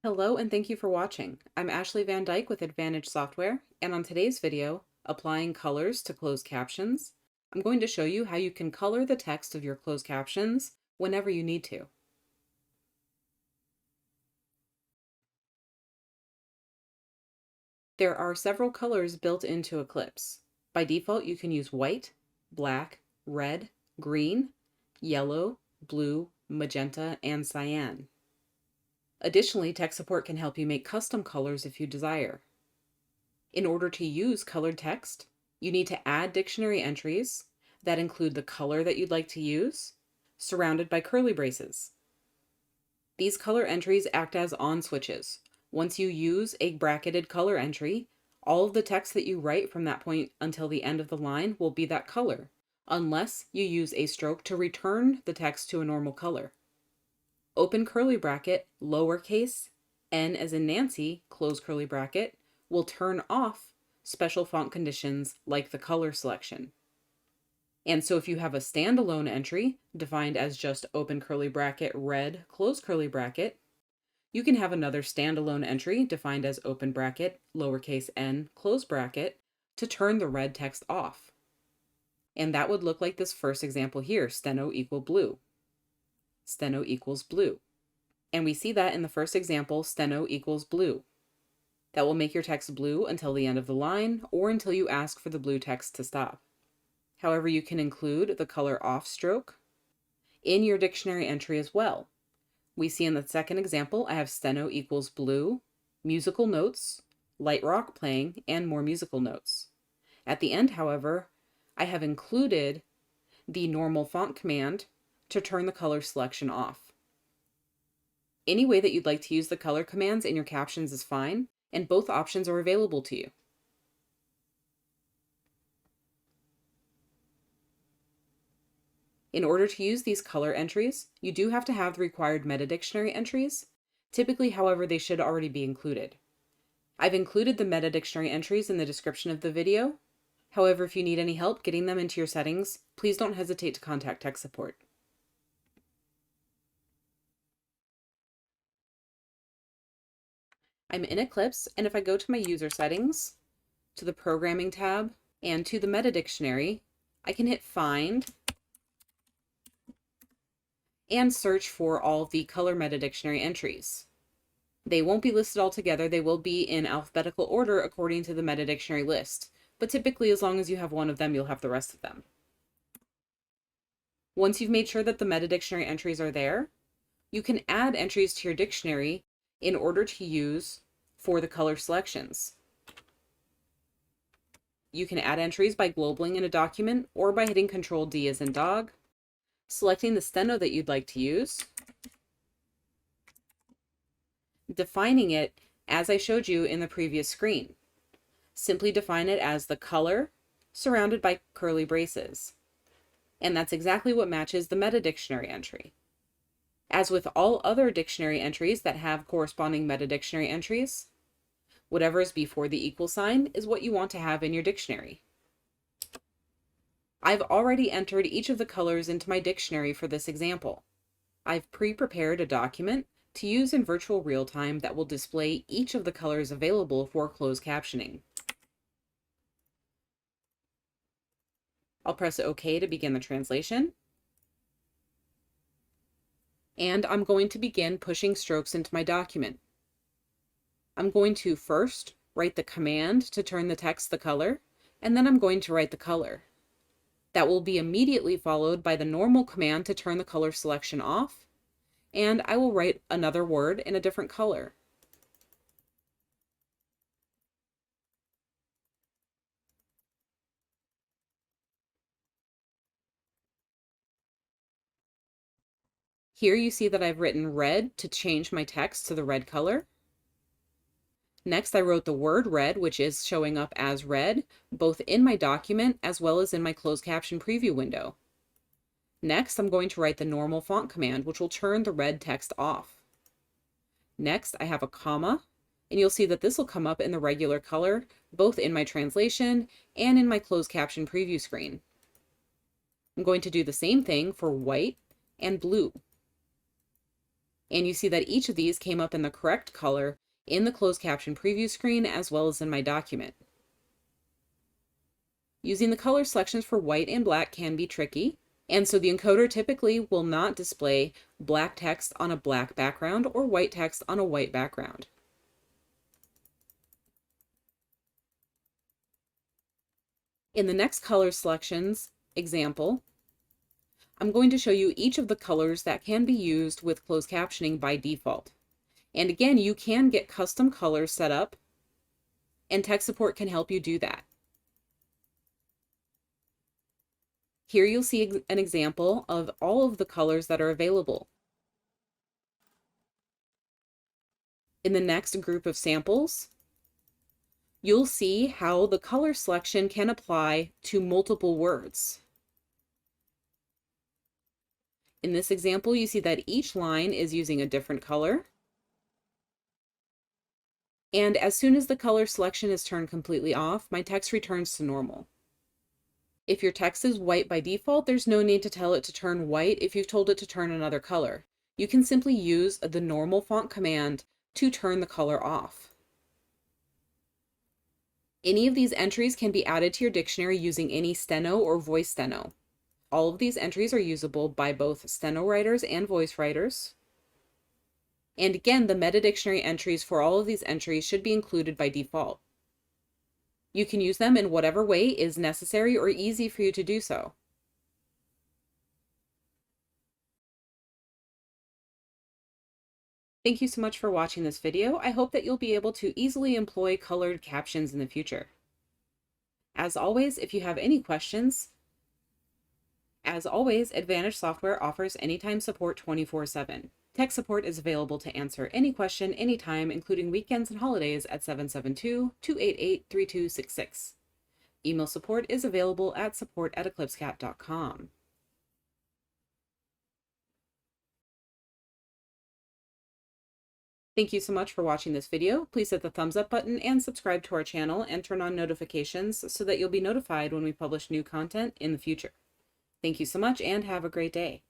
Hello and thank you for watching. I'm Ashley Van Dyke with Advantage Software, and on today's video, Applying Colors to Closed Captions, I'm going to show you how you can color the text of your closed captions whenever you need to. There are several colors built into Eclipse. By default, you can use white, black, red, green, yellow, blue, magenta, and cyan. Additionally, tech support can help you make custom colors if you desire. In order to use colored text, you need to add dictionary entries that include the color that you'd like to use, surrounded by curly braces. These color entries act as on switches. Once you use a bracketed color entry, all of the text that you write from that point until the end of the line will be that color, unless you use a stroke to return the text to a normal color. Open curly bracket, lowercase, n as in Nancy, close curly bracket, will turn off special font conditions like the color selection. And so if you have a standalone entry defined as just open curly bracket, red, close curly bracket, you can have another standalone entry defined as open bracket, lowercase n, close bracket to turn the red text off. And that would look like this first example here, steno equal blue. Steno equals blue. And we see that in the first example, steno equals blue. That will make your text blue until the end of the line or until you ask for the blue text to stop. However, you can include the color off stroke in your dictionary entry as well. We see in the second example, I have steno equals blue, musical notes, light rock playing, and more musical notes. At the end, however, I have included the normal font command to turn the color selection off. Any way that you'd like to use the color commands in your captions is fine, and both options are available to you. In order to use these color entries, you do have to have the required metadictionary entries. Typically, however, they should already be included. I've included the metadictionary entries in the description of the video. However, if you need any help getting them into your settings, please don't hesitate to contact tech support. I'm in Eclipse, and if I go to my user settings, to the programming tab, and to the metadictionary, I can hit find and search for all the color metadictionary entries. They won't be listed all together, they will be in alphabetical order according to the metadictionary list, but typically as long as you have one of them, you'll have the rest of them. Once you've made sure that the metadictionary entries are there, you can add entries to your dictionary in order to use for the color selections. You can add entries by globaling in a document or by hitting Control D as in dog, selecting the steno that you'd like to use, defining it as I showed you in the previous screen. Simply define it as the color surrounded by curly braces. And that's exactly what matches the metadictionary entry. As with all other dictionary entries that have corresponding metadictionary entries, whatever is before the equal sign is what you want to have in your dictionary. I've already entered each of the colors into my dictionary for this example. I've pre-prepared a document to use in virtual real-time that will display each of the colors available for closed captioning. I'll press OK to begin the translation. And I'm going to begin pushing strokes into my document. I'm going to first write the command to turn the text the color, and then I'm going to write the color. That will be immediately followed by the normal command to turn the color selection off, and I will write another word in a different color. Here you see that I've written red to change my text to the red color. Next, I wrote the word red, which is showing up as red, both in my document as well as in my closed caption preview window. Next, I'm going to write the normal font command, which will turn the red text off. Next, I have a comma, and you'll see that this will come up in the regular color, both in my translation and in my closed caption preview screen. I'm going to do the same thing for white and blue. And you see that each of these came up in the correct color in the closed caption preview screen as well as in my document. Using the color selections for white and black can be tricky, and so the encoder typically will not display black text on a black background or white text on a white background. In the next color selections example, I'm going to show you each of the colors that can be used with closed captioning by default. And again, you can get custom colors set up, and tech support can help you do that. Here you'll see an example of all of the colors that are available. In the next group of samples, you'll see how the color selection can apply to multiple words. In this example, you see that each line is using a different color. And as soon as the color selection is turned completely off, my text returns to normal. If your text is white by default, there's no need to tell it to turn white if you've told it to turn another color. You can simply use the normal font command to turn the color off. Any of these entries can be added to your dictionary using any steno or voice steno. All of these entries are usable by both steno writers and voice writers. And again, the Metadictionary entries for all of these entries should be included by default. You can use them in whatever way is necessary or easy for you to do so. Thank you so much for watching this video. I hope that you'll be able to easily employ colored captions in the future. As always, if you have any questions, Advantage Software offers anytime support 24/7. Tech support is available to answer any question anytime, including weekends and holidays at 772-288-3266. Email support is available at support@eclipsecap.com. Thank you so much for watching this video. Please hit the thumbs up button and subscribe to our channel and turn on notifications so that you'll be notified when we publish new content in the future. Thank you so much and have a great day.